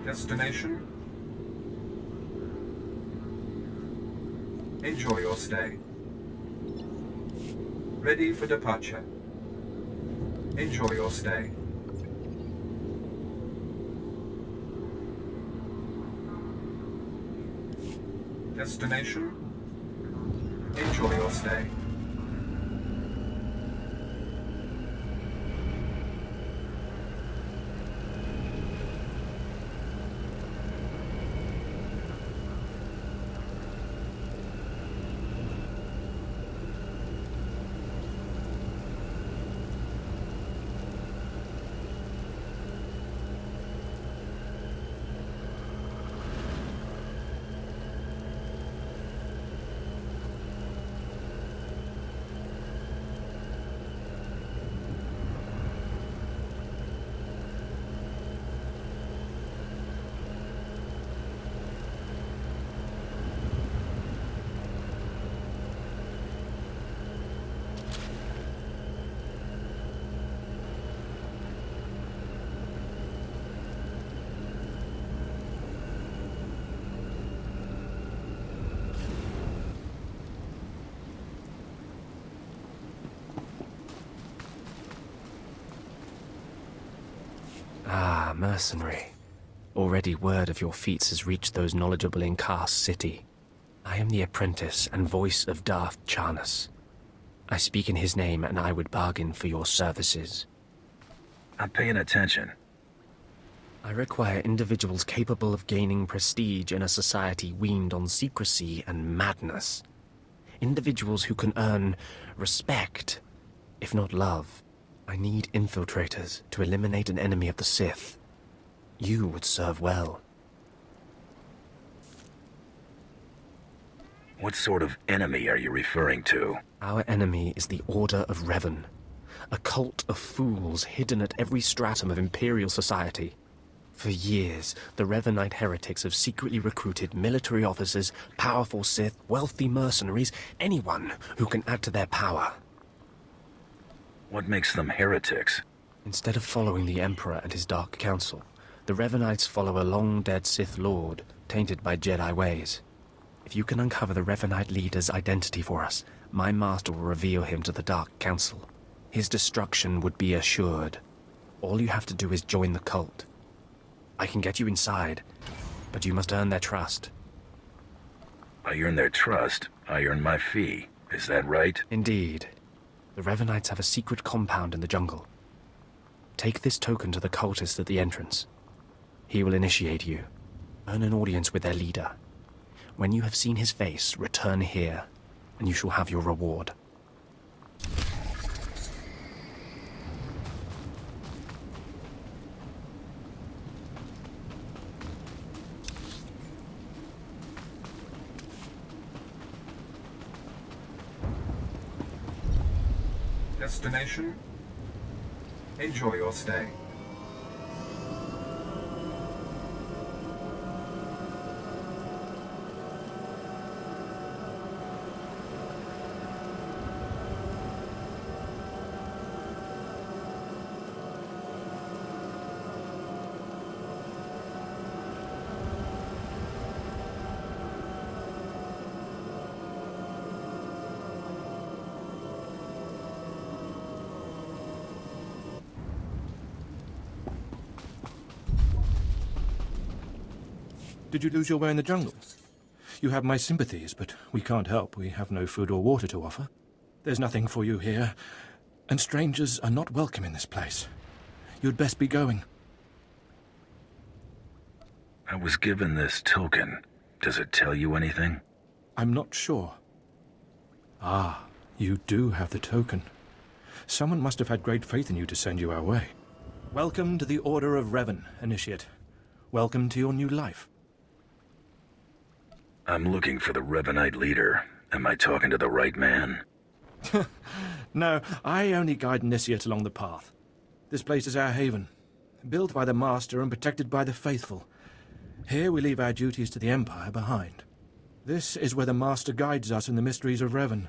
Destination? Enjoy your stay. Ready for departure. Enjoy your stay. Destination? Enjoy your stay. Ah, mercenary. Already word of your feats has reached those knowledgeable in Kaas city. I am the apprentice and voice of Darth Charnas. I speak in his name, and I would bargain for your services. I'm paying attention. I require individuals capable of gaining prestige in a society weaned on secrecy and madness. Individuals who can earn respect, if not love. I need infiltrators to eliminate an enemy of the Sith. You would serve well. What sort of enemy are you referring to? Our enemy is the Order of Revan, a cult of fools hidden at every stratum of Imperial society. For years, the Revanite heretics have secretly recruited military officers, powerful Sith, wealthy mercenaries, anyone who can add to their power. What makes them heretics? Instead of following the Emperor and his Dark Council, the Revanites follow a long-dead Sith Lord, tainted by Jedi ways. If you can uncover the Revanite leader's identity for us, my master will reveal him to the Dark Council. His destruction would be assured. All you have to do is join the cult. I can get you inside, but you must earn their trust. I earn their trust, I earn my fee. Is that right? Indeed. The Revanites have a secret compound in the jungle. Take this token to the cultist at the entrance. He will initiate you. Earn an audience with their leader. When you have seen his face, return here, and you shall have your reward. Destination? Enjoy your stay. Did you lose your way in the jungle? You have my sympathies, but we can't help. We have no food or water to offer. There's nothing for you here, and strangers are not welcome in this place. You'd best be going. I was given this token. Does it tell you anything? I'm not sure. Ah, you do have the token. Someone must have had great faith in you to send you our way. Welcome to the Order of Revan, Initiate. Welcome to your new life. I'm looking for the Revanite leader. Am I talking to the right man? No, I only guide initiates along the path. This place is our haven, built by the Master and protected by the faithful. Here we leave our duties to the Empire behind. This is where the Master guides us in the mysteries of Revan,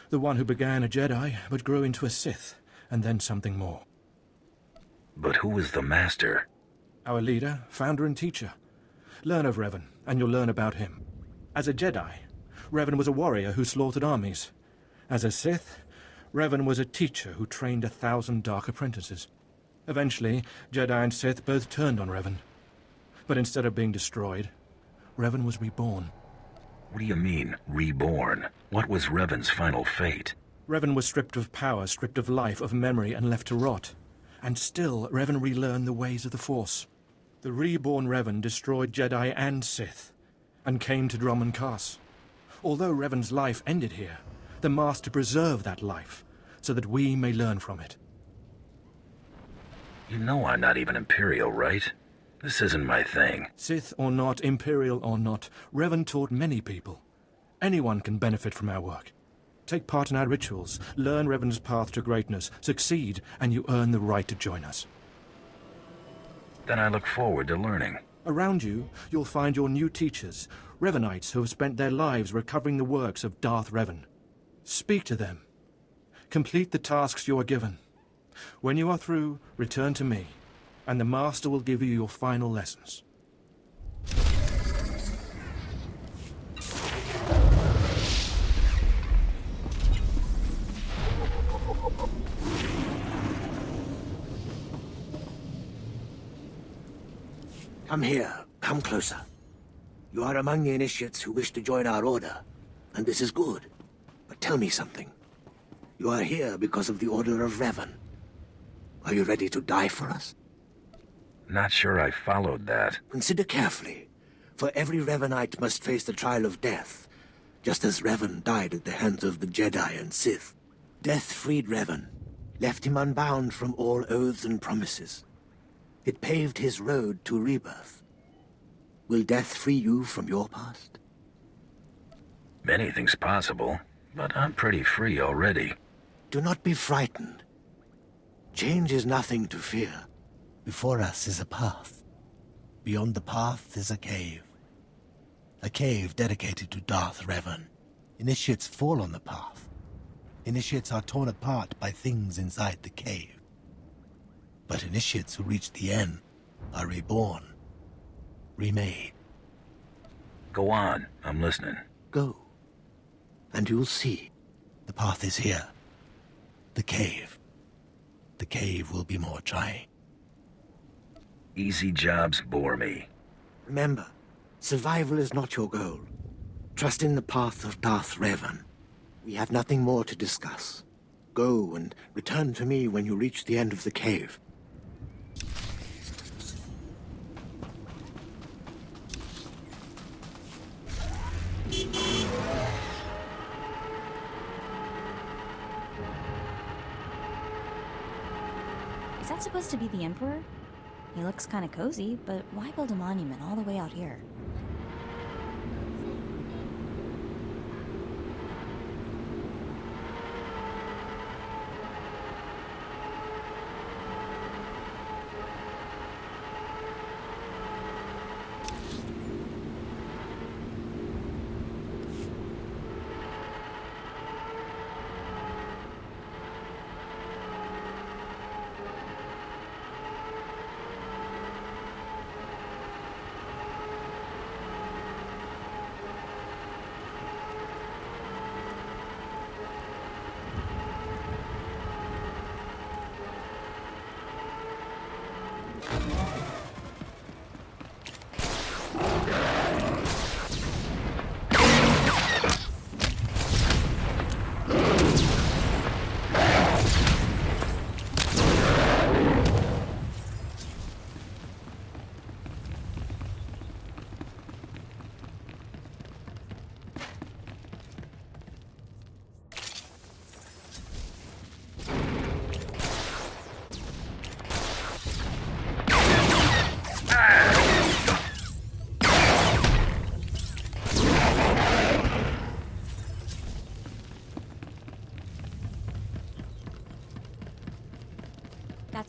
the one who began a Jedi but grew into a Sith, and then something more. But who is the Master? Our leader, founder and teacher. Learn of Revan, and you'll learn about him. As a Jedi, Revan was a warrior who slaughtered armies. As a Sith, Revan was a teacher who trained 1,000 dark apprentices. Eventually, Jedi and Sith both turned on Revan. But instead of being destroyed, Revan was reborn. What do you mean, reborn? What was Revan's final fate? Revan was stripped of power, stripped of life, of memory, and left to rot. And still, Revan relearned the ways of the Force. The reborn Revan destroyed Jedi and Sith, and came to Dromund Kaas. Although Revan's life ended here, the Master preserved that life, so that we may learn from it. You know I'm not even Imperial, right? This isn't my thing. Sith or not, Imperial or not, Revan taught many people. Anyone can benefit from our work. Take part in our rituals, learn Revan's path to greatness, succeed, and you earn the right to join us. Then I look forward to learning. Around you, you'll find your new teachers, Revanites who have spent their lives recovering the works of Darth Revan. Speak to them. Complete the tasks you are given. When you are through, return to me, and the Master will give you your final lessons. Come here. Come closer. You are among the initiates who wish to join our order, and this is good. But tell me something. You are here because of the Order of Revan. Are you ready to die for us? Not sure I followed that. Consider carefully, for every Revanite must face the trial of death, just as Revan died at the hands of the Jedi and Sith. Death freed Revan, left him unbound from all oaths and promises. It paved his road to rebirth. Will death free you from your past? Anything's possible, but I'm pretty free already. Do not be frightened. Change is nothing to fear. Before us is a path. Beyond the path is a cave. A cave dedicated to Darth Revan. Initiates fall on the path. Initiates are torn apart by things inside the cave. But initiates who reach the end are reborn, remade. Go on, I'm listening. Go, and you'll see. The path is here. The cave. The cave will be more trying. Easy jobs bore me. Remember, survival is not your goal. Trust in the path of Darth Revan. We have nothing more to discuss. Go and return to me when you reach the end of the cave. Is that supposed to be the Emperor? He looks kind of cozy, but why build a monument all the way out here?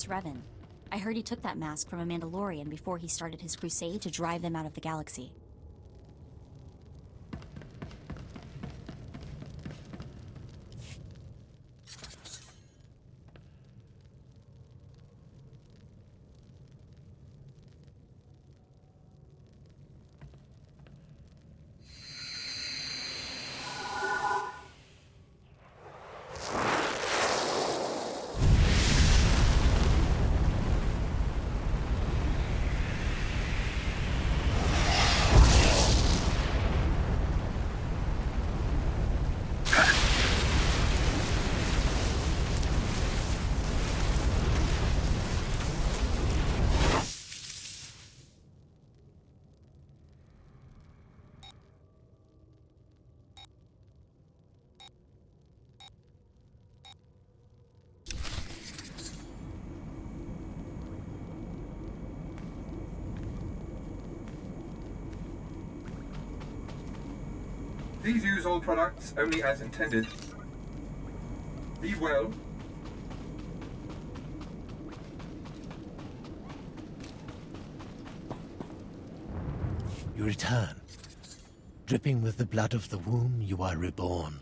That's Revan. I heard he took that mask from a Mandalorian before he started his crusade to drive them out of the galaxy. Please use all products only as intended. Be well. You return. Dripping with the blood of the womb, you are reborn.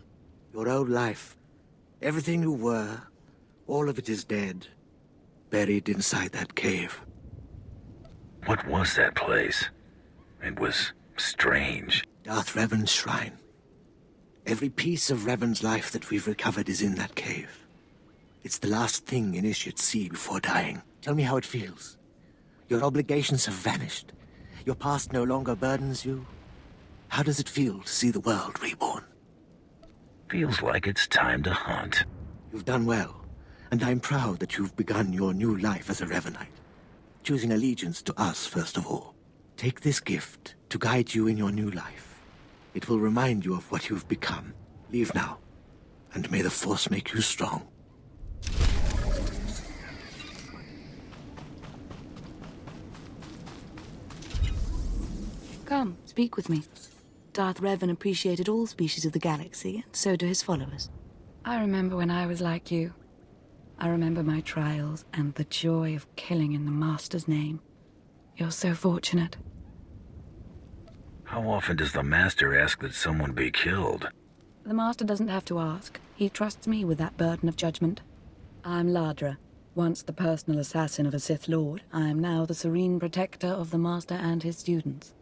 Your old life, everything you were, all of it is dead, buried inside that cave. What was that place? It was strange. Darth Revan's shrine. Every piece of Revan's life that we've recovered is in that cave. It's the last thing initiates see before dying. Tell me how it feels. Your obligations have vanished. Your past no longer burdens you. How does it feel to see the world reborn? Feels like it's time to hunt. You've done well, and I'm proud that you've begun your new life as a Revanite, choosing allegiance to us first of all. Take this gift to guide you in your new life. It will remind you of what you've become. Leave now, and may the Force make you strong. Come, speak with me. Darth Revan appreciated all species of the galaxy, and so do his followers. I remember when I was like you. I remember my trials and the joy of killing in the Master's name. You're so fortunate. How often does the Master ask that someone be killed? The Master doesn't have to ask. He trusts me with that burden of judgment. I'm Ladra. Once the personal assassin of a Sith Lord, I am now the serene protector of the Master and his students.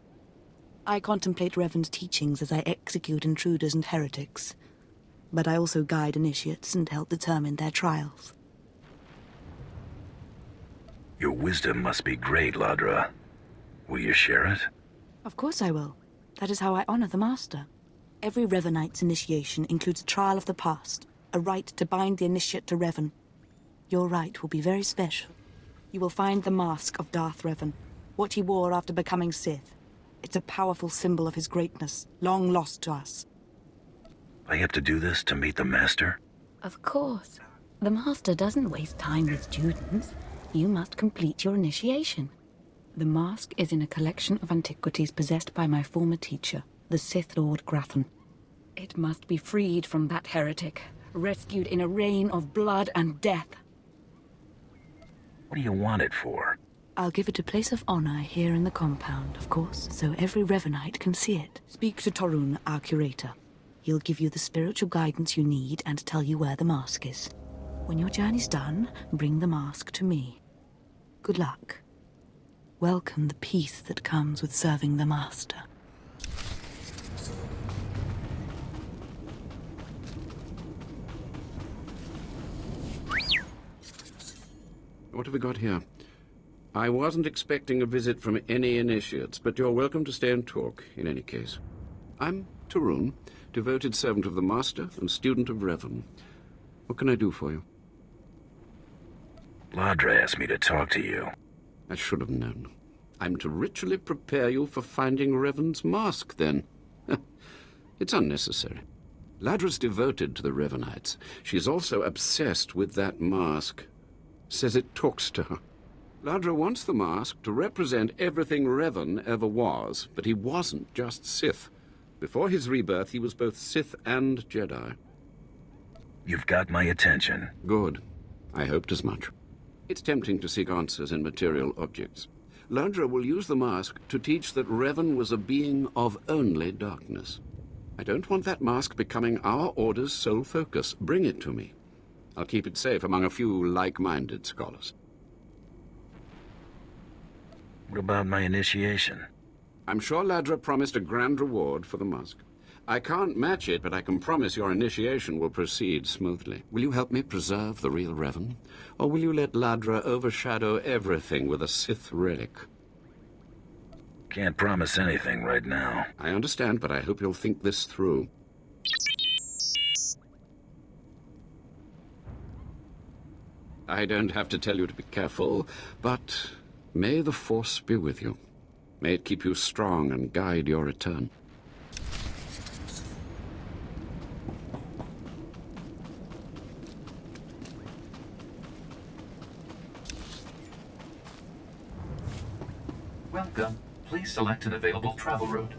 I contemplate Revan's teachings as I execute intruders and heretics. But I also guide initiates and help determine their trials. Your wisdom must be great, Ladra. Will you share it? Of course I will. That is how I honor the Master. Every Revanite's initiation includes a trial of the past, a rite to bind the initiate to Revan. Your rite will be very special. You will find the mask of Darth Revan, what he wore after becoming Sith. It's a powerful symbol of his greatness, long lost to us. I have to do this to meet the Master? Of course. The Master doesn't waste time with students. You must complete your initiation. The mask is in a collection of antiquities possessed by my former teacher, the Sith Lord Grathan. It must be freed from that heretic, rescued in a rain of blood and death. What do you want it for? I'll give it a place of honor here in the compound, of course, so every Revanite can see it. Speak to Torun, our curator. He'll give you the spiritual guidance you need and tell you where the mask is. When your journey's done, bring the mask to me. Good luck. Welcome the peace that comes with serving the Master. What have we got here? I wasn't expecting a visit from any initiates, but you're welcome to stay and talk, in any case. I'm Torun, devoted servant of the Master and student of Revan. What can I do for you? Ladra asked me to talk to you. I should have known. I'm to ritually prepare you for finding Revan's mask, then. It's unnecessary. Ladra's devoted to the Revanites. She's also obsessed with that mask. Says it talks to her. Ladra wants the mask to represent everything Revan ever was, but he wasn't just Sith. Before his rebirth, he was both Sith and Jedi. You've got my attention. Good. I hoped as much. It's tempting to seek answers in material objects. Ladra will use the mask to teach that Revan was a being of only darkness. I don't want that mask becoming our Order's sole focus. Bring it to me. I'll keep it safe among a few like-minded scholars. What about my initiation? I'm sure Ladra promised a grand reward for the mask. I can't match it, but I can promise your initiation will proceed smoothly. Will you help me preserve the real Revan? Or will you let Ladra overshadow everything with a Sith relic? Can't promise anything right now. I understand, but I hope you'll think this through. I don't have to tell you to be careful, but may the Force be with you. May it keep you strong and guide your return. Welcome. Please select an available travel route.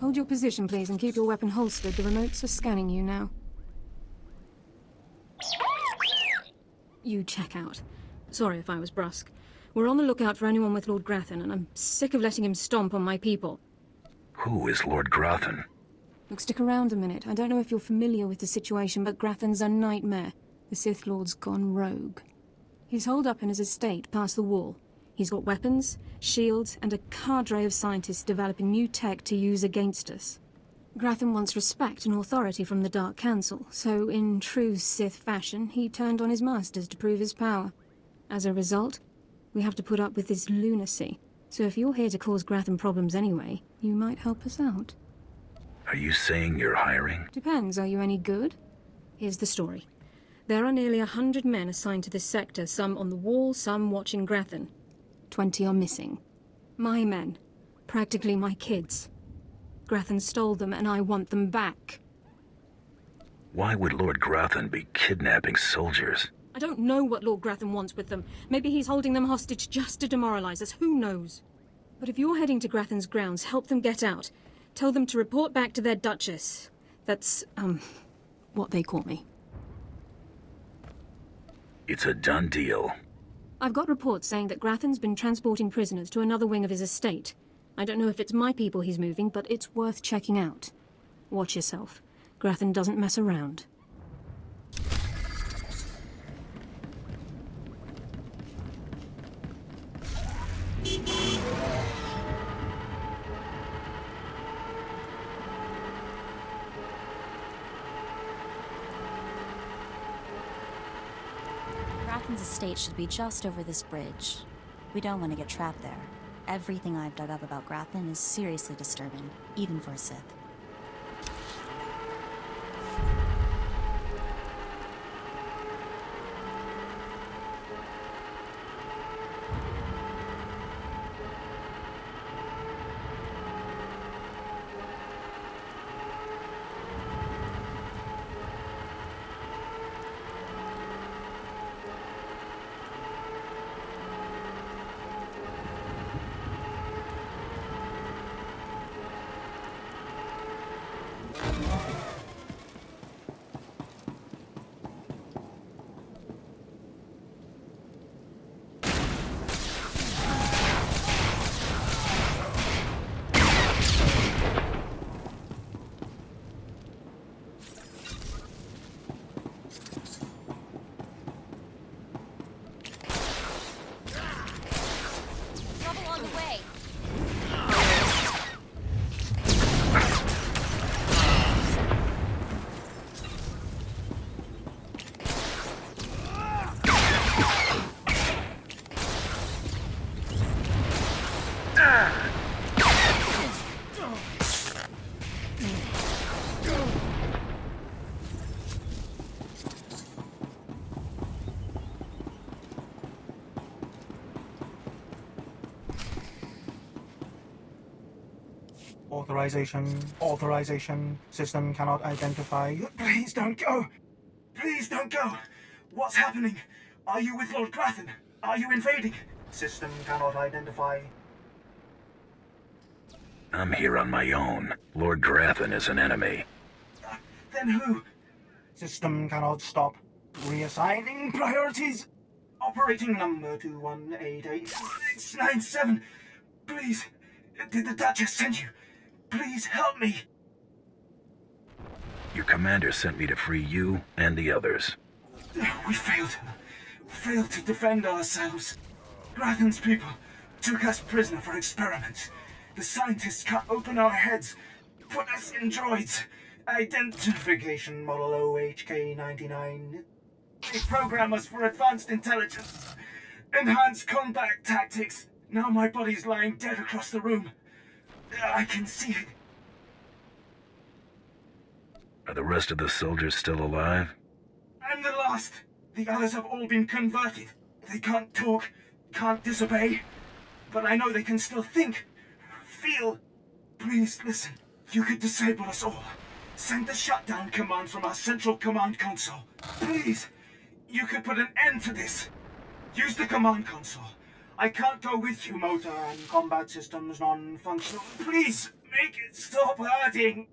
Hold your position, please, and keep your weapon holstered. The remotes are scanning you now. You check out. Sorry if I was brusque. We're on the lookout for anyone with Lord Grathan, and I'm sick of letting him stomp on my people. Who is Lord Grathan? Look, stick around a minute. I don't know if you're familiar with the situation, but Grathan's a nightmare. The Sith Lord's gone rogue. He's holed up in his estate past the wall. He's got weapons, shields, and a cadre of scientists developing new tech to use against us. Grathan wants respect and authority from the Dark Council, so in true Sith fashion, he turned on his masters to prove his power. As a result, we have to put up with this lunacy. So if you're here to cause Grathan problems anyway, you might help us out. Are you saying you're hiring? Depends, are you any good? Here's the story. There are nearly 100 men assigned to this sector, some on the wall, some watching Grathan. 20 are missing. My men. Practically my kids. Grathan stole them, and I want them back. Why would Lord Grathan be kidnapping soldiers? I don't know what Lord Grathan wants with them. Maybe he's holding them hostage just to demoralize us. Who knows? But if you're heading to Grathan's grounds, help them get out. Tell them to report back to their Duchess. That's, what they call me. It's a done deal. I've got reports saying that Grathan's been transporting prisoners to another wing of his estate. I don't know if it's my people he's moving, but it's worth checking out. Watch yourself. Grathan doesn't mess around. Grathan's estate should be just over this bridge. We don't want to get trapped there. Everything I've dug up about Grathan is seriously disturbing, even for a Sith. Authorization. System cannot identify. Please don't go. Please don't go. What's happening? Are you with Lord Grathan? Are you invading? System cannot identify. I'm here on my own. Lord Grathan is an enemy. Then who? System cannot stop. Reassigning priorities. Operating number 2188697. Please, did the Duchess send you? Please help me. Your commander sent me to free you and the others. We failed. Failed to defend ourselves. Grathan's people took us prisoner for experiments. The scientists cut open our heads, put us in droids. Identification model OHK-99. They program us for advanced intelligence. Enhanced combat tactics. Now my body's lying dead across the room. I can see it. Are the rest of the soldiers still alive? I'm the last. The others have all been converted. They can't talk, can't disobey. But I know they can still think, feel. Please listen. You could disable us all. Send the shutdown command from our central command console. Please. You could put an end to this. Use the command console. I can't go with you, motor and combat systems non-functional. Please, make it stop hurting.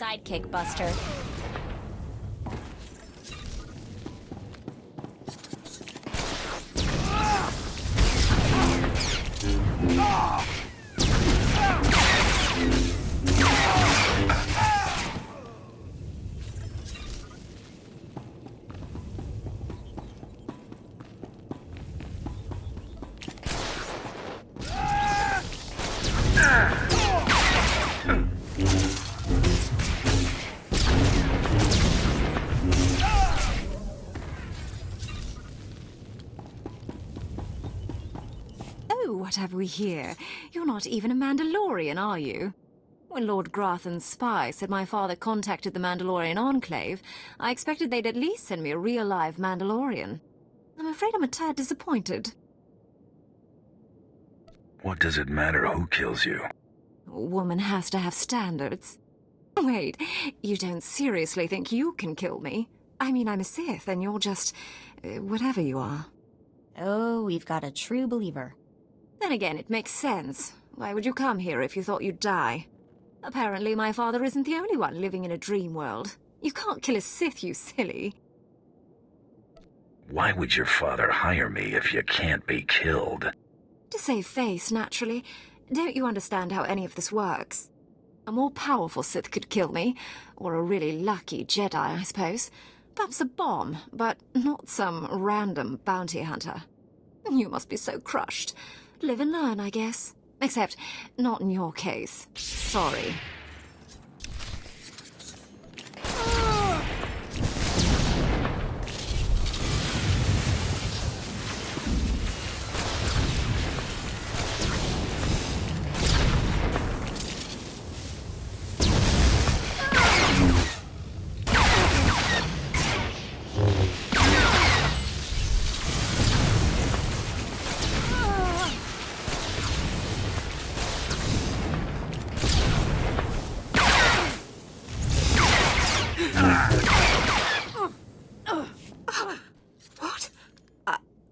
sidekick, Buster. What have we here? You're not even a Mandalorian, are you? When Lord Grathan's spy said my father contacted the Mandalorian Enclave, I expected they'd at least send me a real live Mandalorian. I'm afraid I'm a tad disappointed. What does it matter who kills you? A woman has to have standards. Wait, you don't seriously think you can kill me? I mean, I'm a Sith, and you're just... whatever you are. Oh, we've got a true believer. Then again, it makes sense. Why would you come here if you thought you'd die? Apparently my father isn't the only one living in a dream world. You can't kill a Sith, you silly. Why would your father hire me if you can't be killed? To save face, naturally. Don't you understand how any of this works? A more powerful Sith could kill me, or a really lucky Jedi, I suppose. Perhaps a bomb, but not some random bounty hunter. You must be so crushed. Live and learn, I guess. Except, not in your case. Sorry.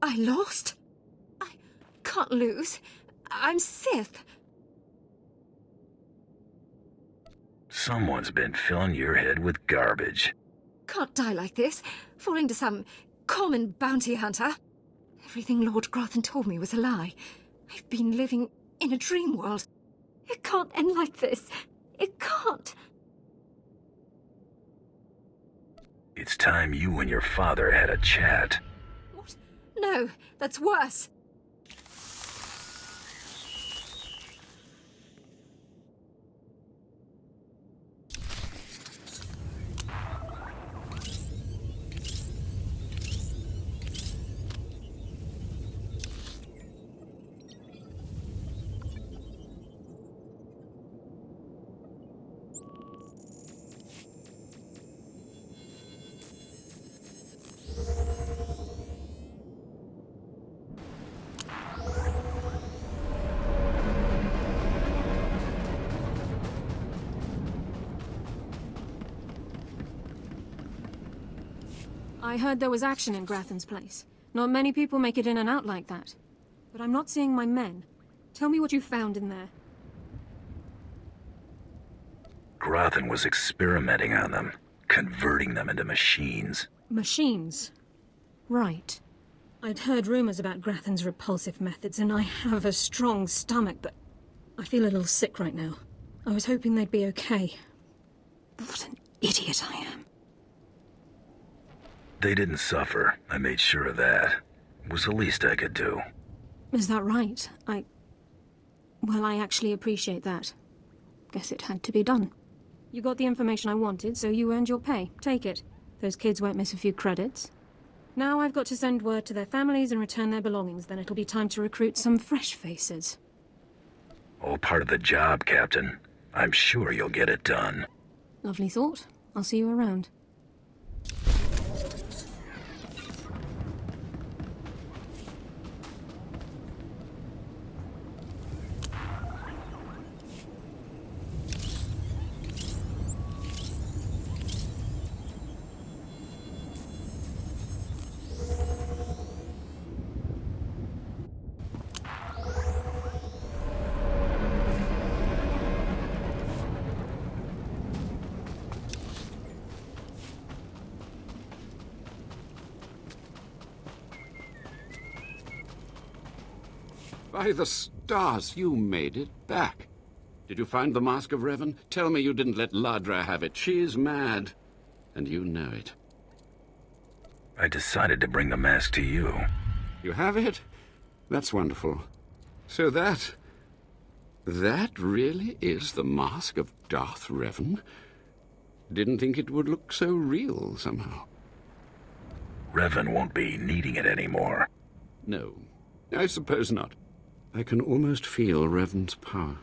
I lost? I can't lose. I'm Sith. Someone's been filling your head with garbage. Can't die like this, falling to some common bounty hunter. Everything Lord Grathan told me was a lie. I've been living in a dream world. It can't end like this. It can't. It's time you and your father had a chat. What? No, that's worse. I heard there was action in Grathan's place. Not many people make it in and out like that. But I'm not seeing my men. Tell me what you found in there. Grathan was experimenting on them, converting them into machines. Machines? Right. I'd heard rumors about Grathan's repulsive methods, and I have a strong stomach, but I feel a little sick right now. I was hoping they'd be okay. What an idiot I am. They didn't suffer. I made sure of that. It was the least I could do. Is that right? Well, I actually appreciate that. Guess it had to be done. You got the information I wanted, so you earned your pay. Take it. Those kids won't miss a few credits. Now I've got to send word to their families and return their belongings. Then it'll be time to recruit some fresh faces. All part of the job, Captain. I'm sure you'll get it done. Lovely thought. I'll see you around. By the stars, you made it back. Did you find the Mask of Revan? Tell me you didn't let Ladra have it. She's mad, and you know it. I decided to bring the mask to you. You have it? That's wonderful. So that really is the mask of Darth Revan? Didn't think it would look so real, somehow. Revan won't be needing it anymore. No, I suppose not. I can almost feel Revan's power.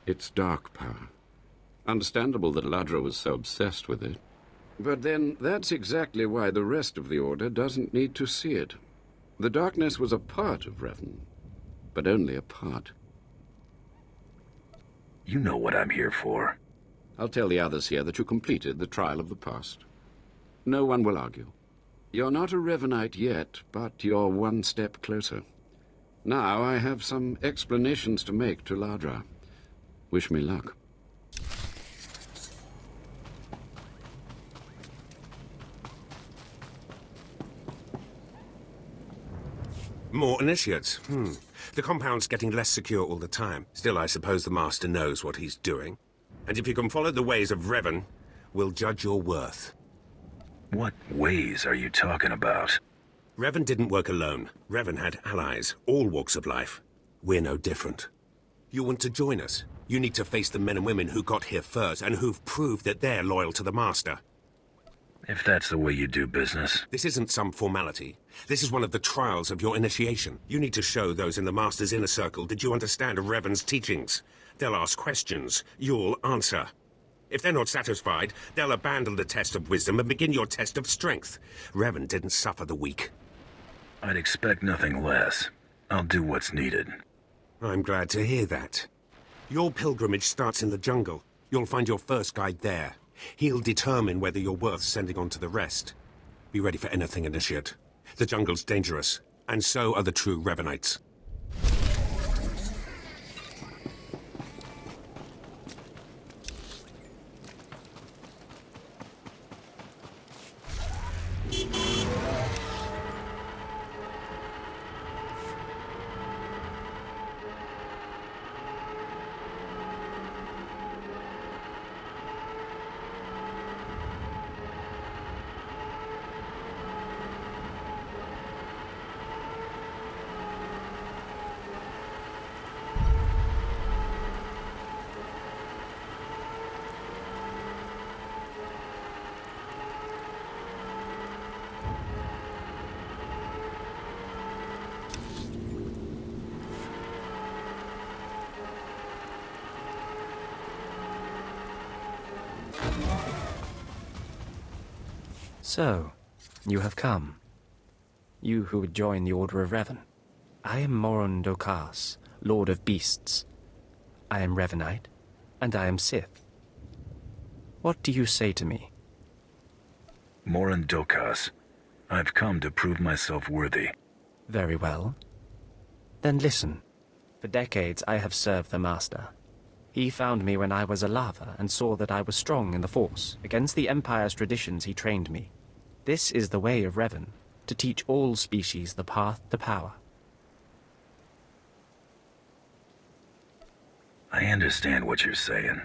It's dark power. Understandable that Ladra was so obsessed with it. But then, that's exactly why the rest of the Order doesn't need to see it. The darkness was a part of Revan, but only a part. You know what I'm here for. I'll tell the others here that you completed the trial of the past. No one will argue. You're not a Revanite yet, but you're one step closer. Now I have some explanations to make to Ladra. Wish me luck. More initiates. The compound's getting less secure all the time. Still, I suppose the Master knows what he's doing. And if you can follow the ways of Revan, we'll judge your worth. What ways are you talking about? Revan didn't work alone. Revan had allies, all walks of life. We're no different. You want to join us? You need to face the men and women who got here first and who've proved that they're loyal to the Master. If that's the way you do business. This isn't some formality. This is one of the trials of your initiation. You need to show those in the Master's inner circle that you understand Revan's teachings. They'll ask questions. You'll answer. If they're not satisfied, they'll abandon the test of wisdom and begin your test of strength. Revan didn't suffer the weak. I'd expect nothing less. I'll do what's needed. I'm glad to hear that. Your pilgrimage starts in the jungle. You'll find your first guide there. He'll determine whether you're worth sending on to the rest. Be ready for anything, Initiate. The jungle's dangerous, and so are the true Revanites. So, you have come. You who would join the Order of Revan. I am Morun Kaas, Lord of Beasts. I am Revanite, and I am Sith. What do you say to me? Morun Kaas. I've come to prove myself worthy. Very well. Then listen. For decades I have served the Master. He found me when I was a lava and saw that I was strong in the Force. Against the Empire's traditions he trained me. This is the way of Revan, to teach all species the path to power. I understand what you're saying.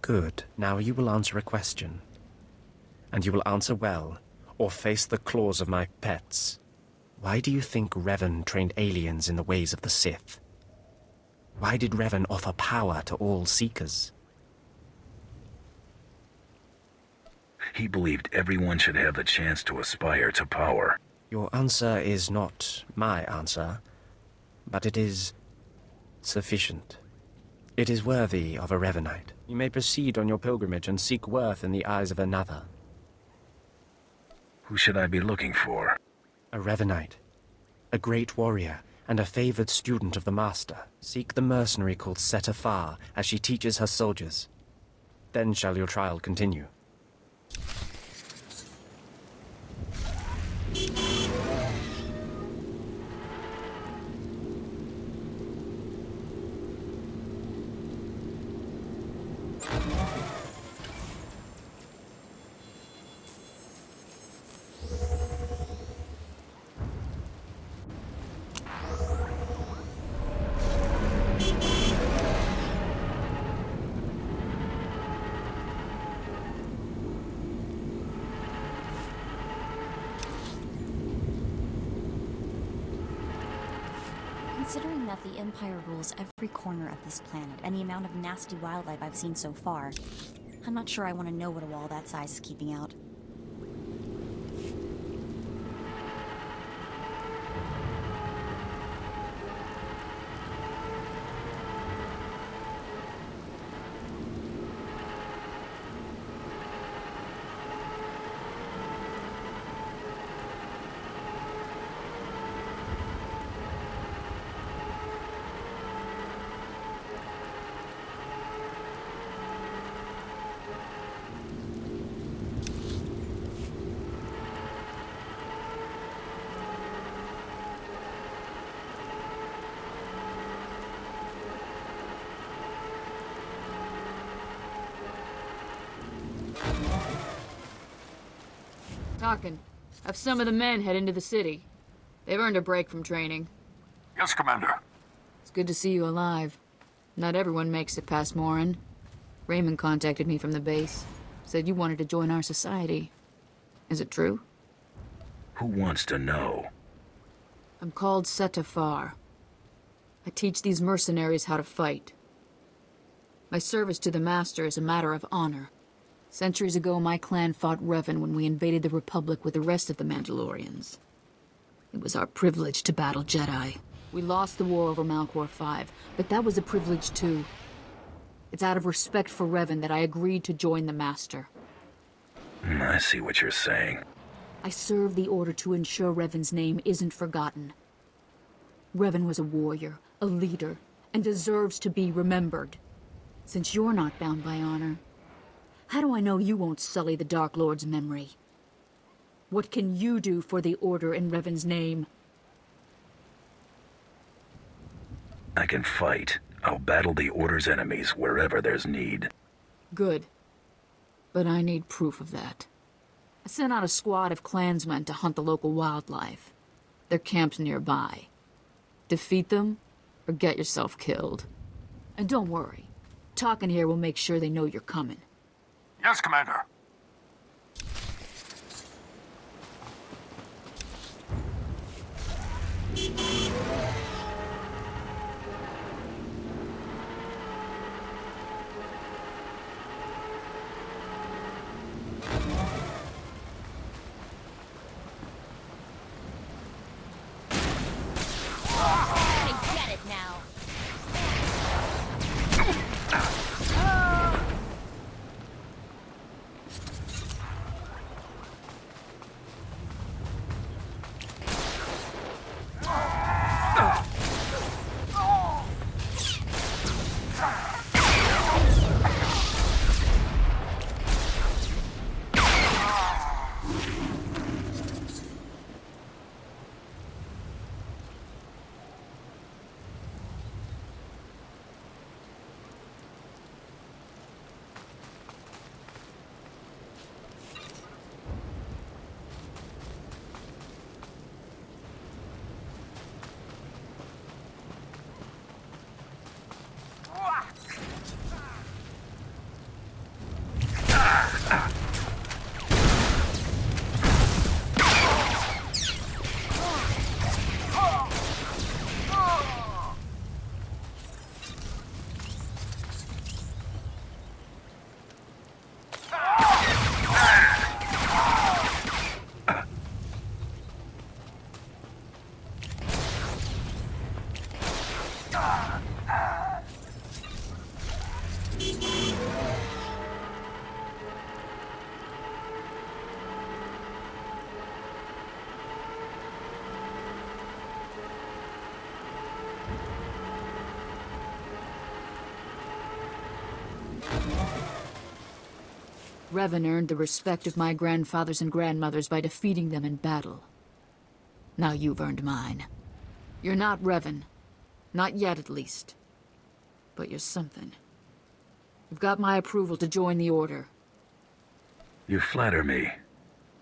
Good. Now you will answer a question. And you will answer well, or face the claws of my pets. Why do you think Revan trained aliens in the ways of the Sith? Why did Revan offer power to all Seekers? He believed everyone should have the chance to aspire to power. Your answer is not my answer, but it is sufficient. It is worthy of a Revanite. You may proceed on your pilgrimage and seek worth in the eyes of another. Who should I be looking for? A Revanite, a great warrior, and a favored student of the Master. Seek the mercenary called Setafar as she teaches her soldiers. Then shall your trial continue. Considering that the Empire rules every corner of this planet and the amount of nasty wildlife I've seen so far, I'm not sure I want to know what a wall that size is keeping out. Talking. Have some of the men head into the city. They've earned a break from training. Yes, Commander. It's good to see you alive. Not everyone makes it past Morin. Raymond contacted me from the base. Said you wanted to join our society. Is it true? Who wants to know? I'm called Setafar. I teach these mercenaries how to fight. My service to the Master is a matter of honor. Centuries ago, my clan fought Revan when we invaded the Republic with the rest of the Mandalorians. It was our privilege to battle Jedi. We lost the war over Malchor 5, but that was a privilege too. It's out of respect for Revan that I agreed to join the Master. I see what you're saying. I serve the Order to ensure Revan's name isn't forgotten. Revan was a warrior, a leader, and deserves to be remembered. Since you're not bound by honor, how do I know you won't sully the Dark Lord's memory? What can you do for the Order in Revan's name? I can fight. I'll battle the Order's enemies wherever there's need. Good. But I need proof of that. I sent out a squad of clansmen to hunt the local wildlife. They're camped nearby. Defeat them, or get yourself killed. And don't worry. Talking here will make sure they know you're coming. Yes, Commander. I get it now. Revan earned the respect of my grandfathers and grandmothers by defeating them in battle. Now you've earned mine. You're not Revan. Not yet, at least. But you're something. You've got my approval to join the Order. You flatter me.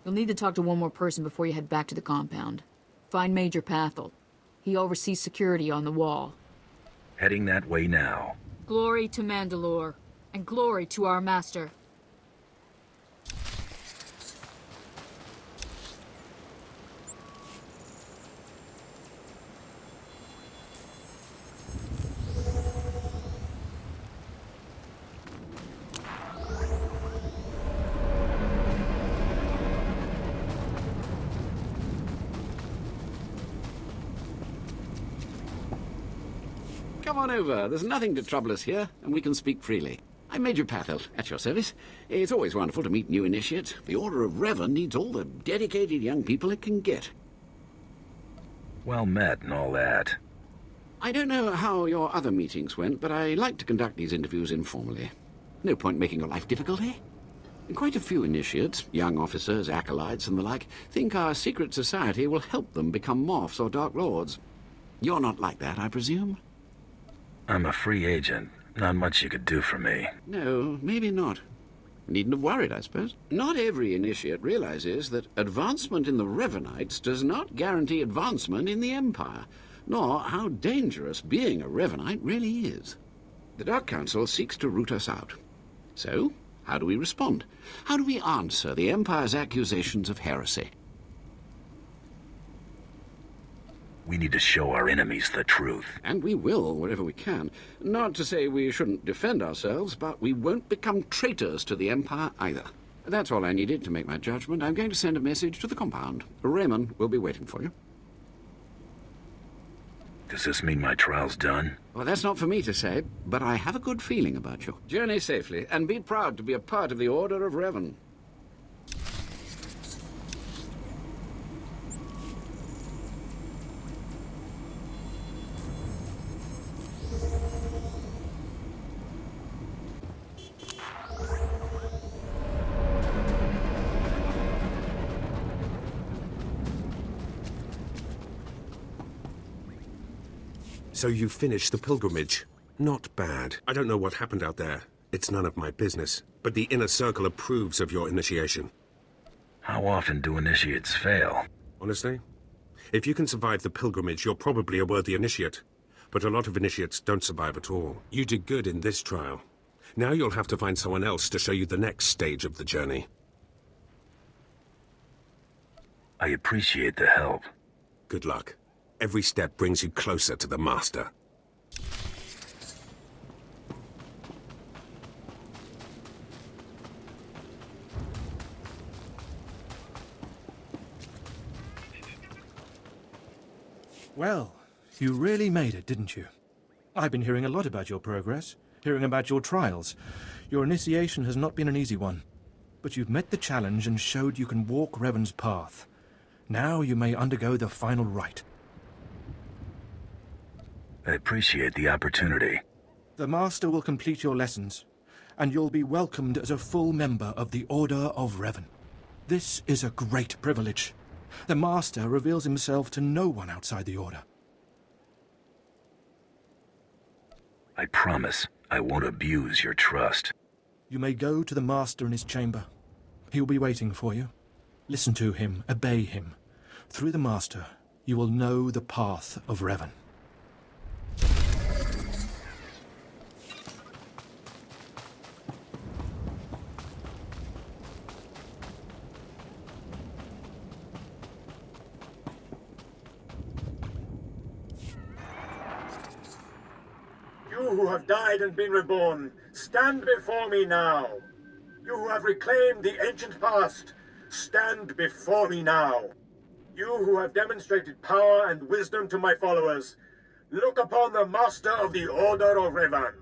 You'll need to talk to one more person before you head back to the compound. Find Major Pathel. He oversees security on the wall. Heading that way now. Glory to Mandalore, and glory to our Master. come on over. There's nothing to trouble us here, and we can speak freely. I'm Major Pathel, at your service. It's always wonderful to meet new initiates. The Order of Revan needs all the dedicated young people it can get. Well met and all that. I don't know how your other meetings went, but I like to conduct these interviews informally. No point making your life difficult, eh? Quite a few initiates, young officers, acolytes, and the like, think our secret society will help them become morphs or Dark Lords. You're not like that, I presume? I'm a free agent. Not much you could do for me. No, maybe not. Needn't have worried, I suppose. Not every initiate realizes that advancement in the Revanites does not guarantee advancement in the Empire, nor how dangerous being a Revanite really is. The Dark Council seeks to root us out. So, how do we respond? How do we answer the Empire's accusations of heresy? We need to show our enemies the truth. And we will, wherever we can. Not to say we shouldn't defend ourselves, but we won't become traitors to the Empire either. That's all I needed to make my judgment. I'm going to send a message to the compound. Raymond will be waiting for you. Does this mean my trial's done? Well, that's not for me to say, but I have a good feeling about you. Journey safely, and be proud to be a part of the Order of Revan. So you finished the pilgrimage. Not bad. I don't know what happened out there. It's none of my business. But the Inner Circle approves of your initiation. How often do initiates fail? Honestly? If you can survive the pilgrimage, you're probably a worthy initiate. But a lot of initiates don't survive at all. You did good in this trial. Now you'll have to find someone else to show you the next stage of the journey. I appreciate the help. Good luck. Every step brings you closer to the Master. Well, you really made it, didn't you? I've been hearing a lot about your progress, hearing about your trials. Your initiation has not been an easy one, but you've met the challenge and showed you can walk Revan's path. Now you may undergo the final rite. I appreciate the opportunity. The Master will complete your lessons, and you'll be welcomed as a full member of the Order of Revan. This is a great privilege. The Master reveals himself to no one outside the Order. I promise I won't abuse your trust. You may go to the Master in his chamber. He will be waiting for you. Listen to him, obey him. Through the Master, you will know the path of Revan. You who have died and been reborn, stand before me now. You who have reclaimed the ancient past, stand before me now. You who have demonstrated power and wisdom to my followers, look upon the Master of the Order of Revan.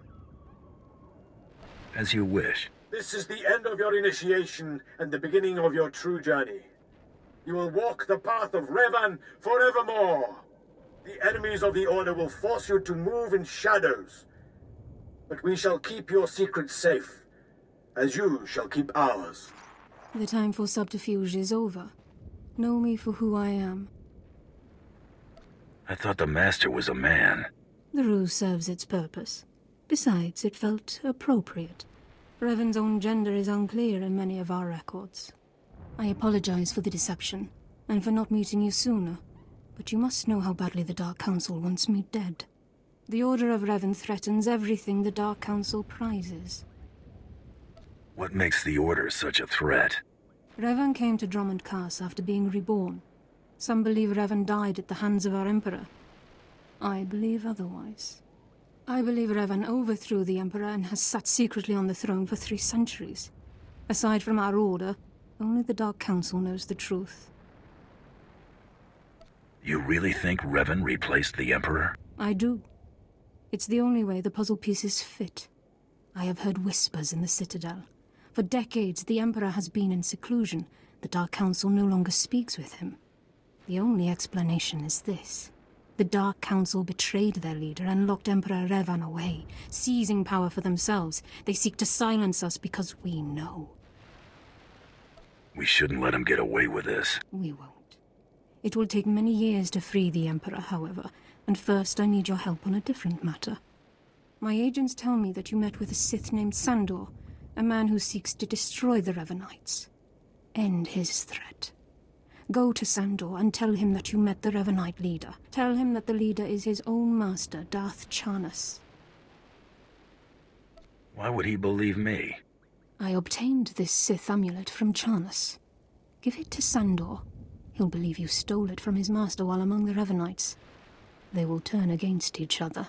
As you wish. This is the end of your initiation and the beginning of your true journey. You will walk the path of Revan forevermore. The enemies of the Order will force you to move in shadows. But we shall keep your secrets safe, as you shall keep ours. The time for subterfuge is over. Know me for who I am. I thought the Master was a man. The ruse serves its purpose. Besides, it felt appropriate. Revan's own gender is unclear in many of our records. I apologize for the deception, and for not meeting you sooner. But you must know how badly the Dark Council wants me dead. The Order of Revan threatens everything the Dark Council prizes. What makes the Order such a threat? Revan came to Dromund Kaas after being reborn. Some believe Revan died at the hands of our Emperor. I believe otherwise. I believe Revan overthrew the Emperor and has sat secretly on the throne for 3 centuries. Aside from our Order, only the Dark Council knows the truth. You really think Revan replaced the Emperor? I do. It's the only way the puzzle pieces fit. I have heard whispers in the Citadel. For decades, the Emperor has been in seclusion. The Dark Council no longer speaks with him. The only explanation is this. The Dark Council betrayed their leader and locked Emperor Revan away, seizing power for themselves. They seek to silence us because we know. We shouldn't let him get away with this. We won't. It will take many years to free the Emperor, however, and first I need your help on a different matter. My agents tell me that you met with a Sith named Sandor, a man who seeks to destroy the Revanites. End his threat. Go to Sandor and tell him that you met the Revanite leader. Tell him that the leader is his own master, Darth Charnas. Why would he believe me? I obtained this Sith amulet from Charnas. Give it to Sandor. He'll believe you stole it from his master while among the Revanites. They will turn against each other.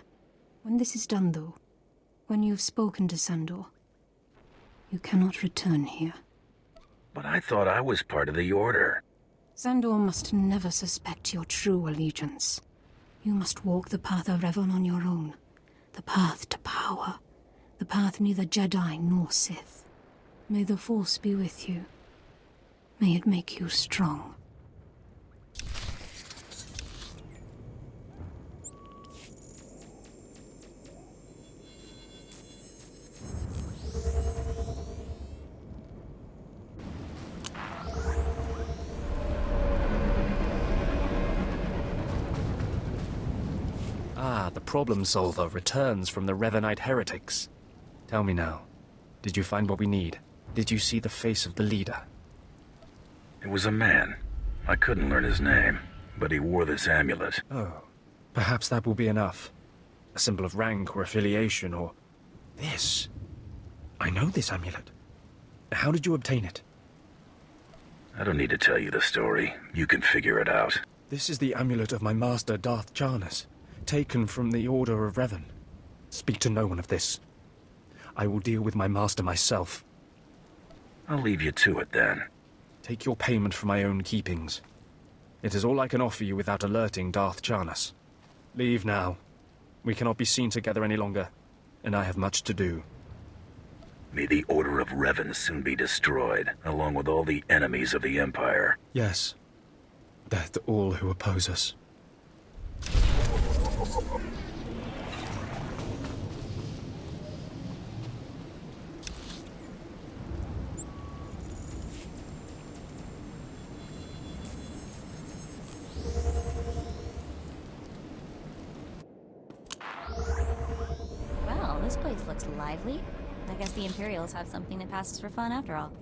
When this is done, though, when you've spoken to Sandor, you cannot return here. But I thought I was part of the Order. Sandor must never suspect your true allegiance. You must walk the path of Revan on your own. The path to power. The path neither Jedi nor Sith. May the Force be with you. May it make you strong. Ah, the problem solver returns from the Revanite heretics. Tell me now, did you find what we need? Did you see the face of the leader? It was a man. I couldn't learn his name, but he wore this amulet. Oh, perhaps that will be enough. A symbol of rank or affiliation or... This. I know this amulet. How did you obtain it? I don't need to tell you the story. You can figure it out. This is the amulet of my master, Darth Charnas, taken from the Order of Revan. Speak to no one of this. I will deal with my master myself. I'll leave you to it, then. Take your payment for my own keepings. It is all I can offer you without alerting Darth Charnas. Leave now. We cannot be seen together any longer, and I have much to do. May the Order of Revan soon be destroyed, along with all the enemies of the Empire. Yes. Death to all who oppose us. Well, this place looks lively. I guess the Imperials have something that passes for fun after all.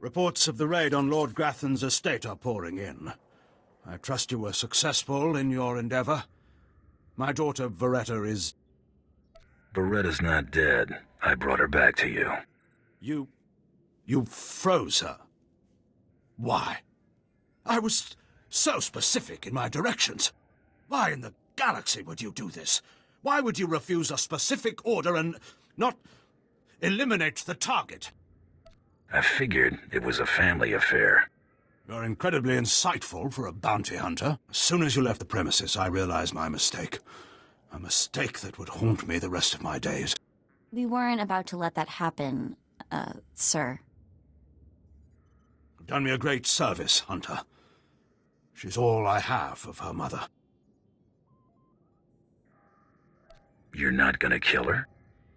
Reports of the raid on Lord Grathan's estate are pouring in. I trust you were successful in your endeavor. My daughter, Veretta, is... Beretta's not dead. I brought her back to you. You froze her? Why? I was so specific in my directions. Why in the galaxy would you do this? Why would you refuse a specific order and not eliminate the target? I figured it was a family affair. You're incredibly insightful for a bounty hunter. As soon as you left the premises, I realized my mistake. A mistake that would haunt me the rest of my days. We weren't about to let that happen, sir. You've done me a great service, Hunter. She's all I have of her mother. You're not gonna kill her?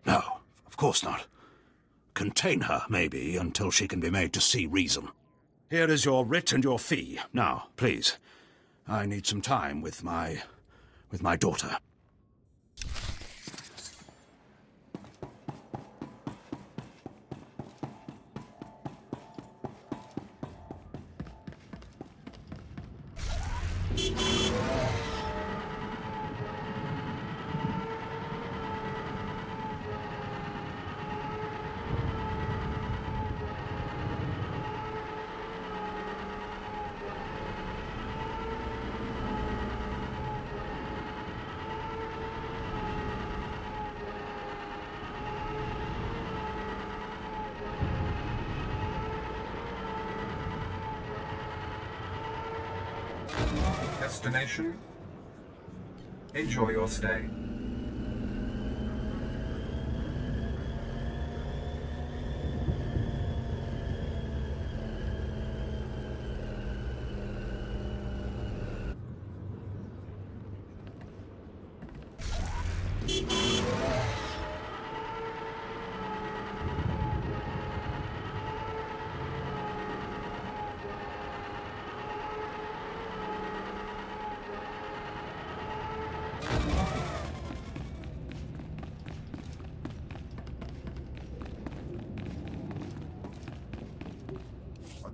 No, of course not. Contain her, maybe, until she can be made to see reason. Here is your writ and your fee. Now, please. I need some time with my daughter. destination. Enjoy your stay.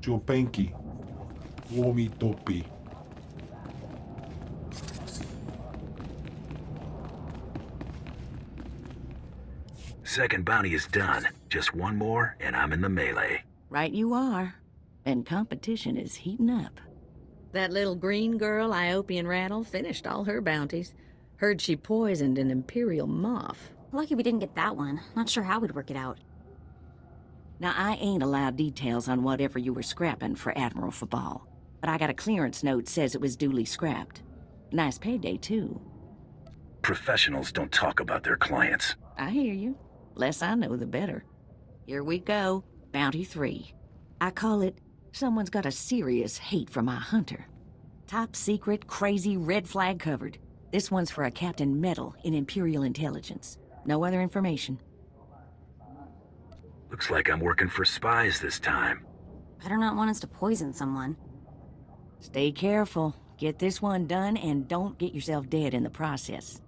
Jopenki. Womi topi. Second bounty is done. Just one more, and I'm in the melee. Right you are. And competition is heating up. That little green girl, Iopian Rattle, finished all her bounties. Heard she poisoned an Imperial moth. Lucky we didn't get that one. Not sure how we'd work it out. Now, I ain't allowed details on whatever you were scrapping for Admiral Fabal, but I got a clearance note says it was duly scrapped. Nice payday, too. Professionals don't talk about their clients. I hear you. Less I know, the better. Here we go. Bounty 3. I call it, someone's got a serious hate for my hunter. Top secret, crazy, red flag covered. This one's for a Captain Metal in Imperial Intelligence. No other information. Looks like I'm working for spies this time. Better not want us to poison someone. Stay careful. Get this one done and don't get yourself dead in the process.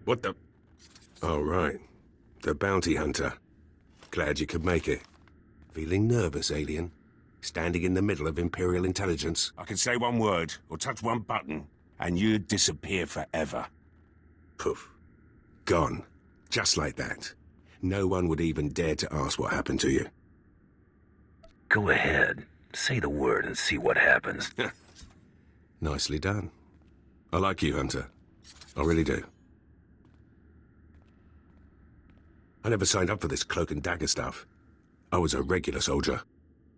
What the... Oh, right. The bounty hunter. Glad you could make it. Feeling nervous, alien? Standing in the middle of Imperial intelligence? I could say one word, or touch one button, and you'd disappear forever. Poof. Gone. Just like that. No one would even dare to ask what happened to you. Go ahead. Say the word and see what happens. Nicely done. I like you, Hunter. I really do. I never signed up for this cloak and dagger stuff. I was a regular soldier.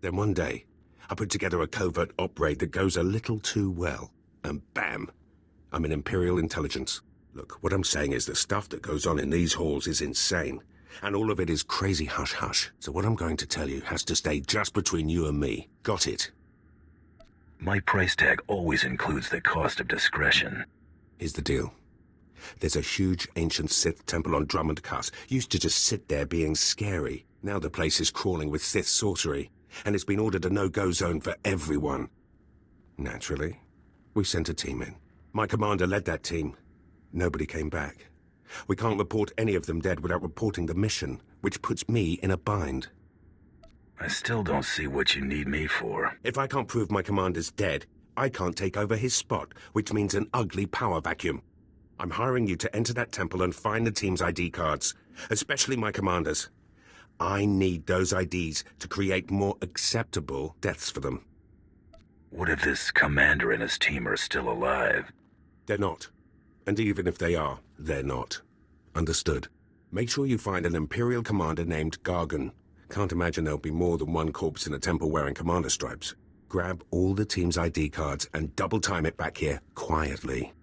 Then one day, I put together a covert op raid that goes a little too well. And bam! I'm in Imperial intelligence. Look, what I'm saying is the stuff that goes on in these halls is insane. And all of it is crazy hush-hush. So what I'm going to tell you has to stay just between you and me. Got it? My price tag always includes the cost of discretion. Here's the deal. There's a huge ancient Sith temple on Dromund Kaas. Used to just sit there being scary. Now the place is crawling with Sith sorcery. And it's been ordered a no-go zone for everyone. Naturally, we sent a team in. My commander led that team. Nobody came back. We can't report any of them dead without reporting the mission, which puts me in a bind. I still don't see what you need me for. If I can't prove my commander's dead, I can't take over his spot, which means an ugly power vacuum. I'm hiring you to enter that temple and find the team's ID cards, especially my commander's. I need those IDs to create more acceptable deaths for them. What if this commander and his team are still alive? They're not. And even if they are, they're not. Understood. Make sure you find an Imperial commander named Gargan. Can't imagine there'll be more than one corpse in a temple wearing commander stripes. Grab all the team's ID cards and double time it back here quietly.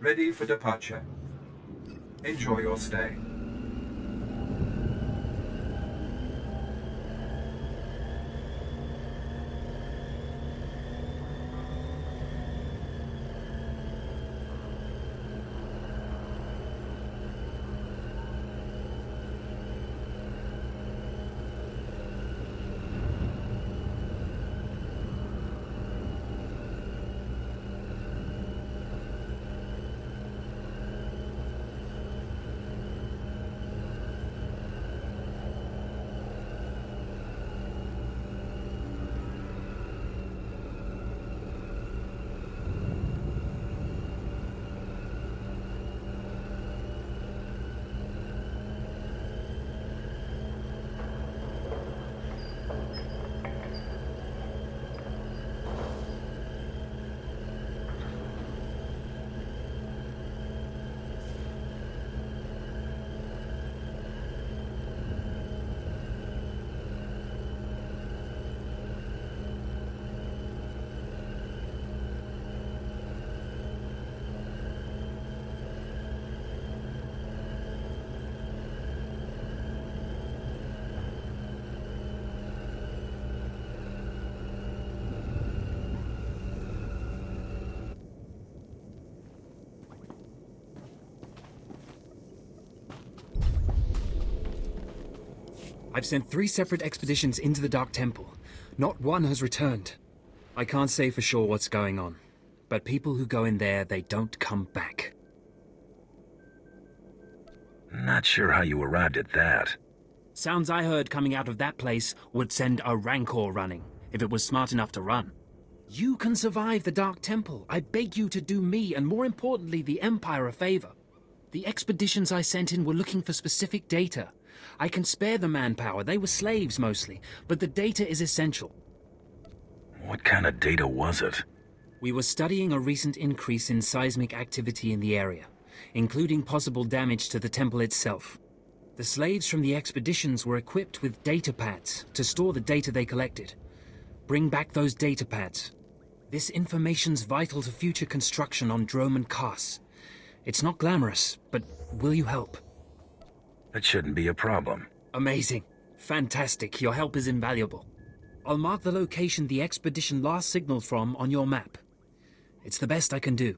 ready for departure. Enjoy your stay. I've sent 3 separate expeditions into the Dark Temple. Not one has returned. I can't say for sure what's going on, but people who go in there, they don't come back. Not sure how you arrived at that. Sounds I heard coming out of that place would send a Rancor running, if it was smart enough to run. You can survive the Dark Temple. I beg you to do me, and more importantly, the Empire a favor. The expeditions I sent in were looking for specific data. I can spare the manpower, they were slaves mostly, but the data is essential. What kind of data was it? We were studying a recent increase in seismic activity in the area, including possible damage to the temple itself. The slaves from the expeditions were equipped with data pads to store the data they collected. Bring back those data pads. This information's vital to future construction on Dromund Kaas. It's not glamorous, but will you help? That shouldn't be a problem. Amazing. Fantastic. Your help is invaluable. I'll mark the location the expedition last signaled from on your map. It's the best I can do.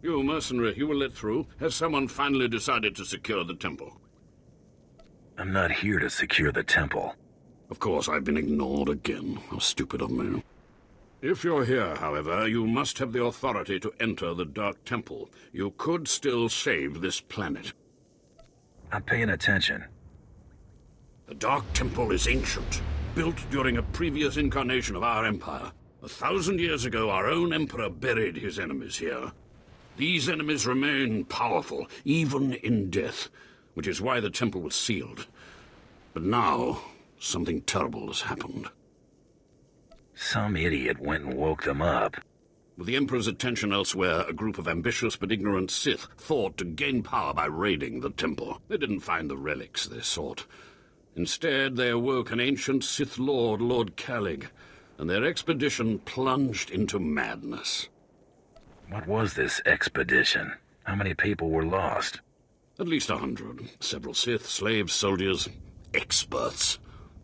You mercenary, you were let through. Has someone finally decided to secure the temple? I'm not here to secure the temple. Of course, I've been ignored again. How stupid of me. If you're here, however, you must have the authority to enter the Dark Temple. You could still save this planet. I'm paying attention. The Dark Temple is ancient, built during a previous incarnation of our empire. 1,000 years ago, our own emperor buried his enemies here. These enemies remain powerful, even in death, which is why the temple was sealed. But now, something terrible has happened. Some idiot went and woke them up. With the Emperor's attention elsewhere, a group of ambitious but ignorant Sith thought to gain power by raiding the temple. They didn't find the relics they sought. Instead, they awoke an ancient Sith Lord, Lord Kalig, and their expedition plunged into madness. What was this expedition? How many people were lost? At least 100. Several Sith, slaves, soldiers, experts.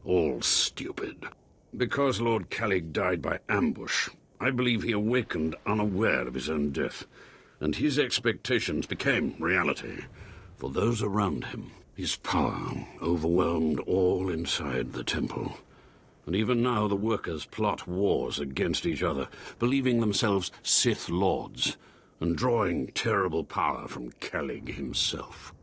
All stupid. Because Lord Kalig died by ambush, I believe he awakened unaware of his own death, and his expectations became reality for those around him. His power overwhelmed all inside the temple. And even now the workers plot wars against each other, believing themselves Sith Lords, and drawing terrible power from Kalig himself.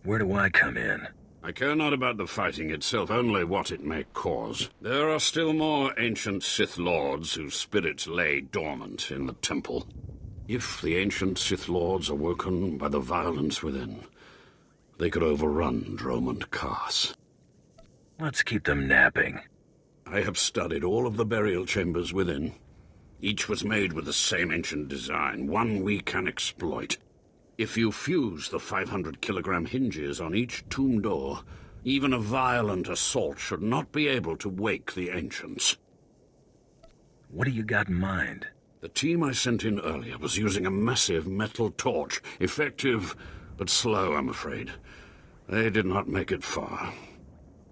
Where do I come in? I care not about the fighting itself, only what it may cause. There are still more ancient Sith Lords whose spirits lay dormant in the temple. If the ancient Sith Lords are woken by the violence within, they could overrun Dromund Kaas. Let's keep them napping. I have studied all of the burial chambers within. Each was made with the same ancient design, one we can exploit. If you fuse the 500-kilogram hinges on each tomb door, even a violent assault should not be able to wake the ancients. What do you got in mind? The team I sent in earlier was using a massive metal torch. Effective, but slow, I'm afraid. They did not make it far.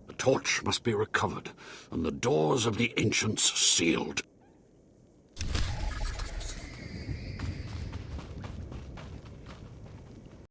The torch must be recovered, and the doors of the ancients sealed.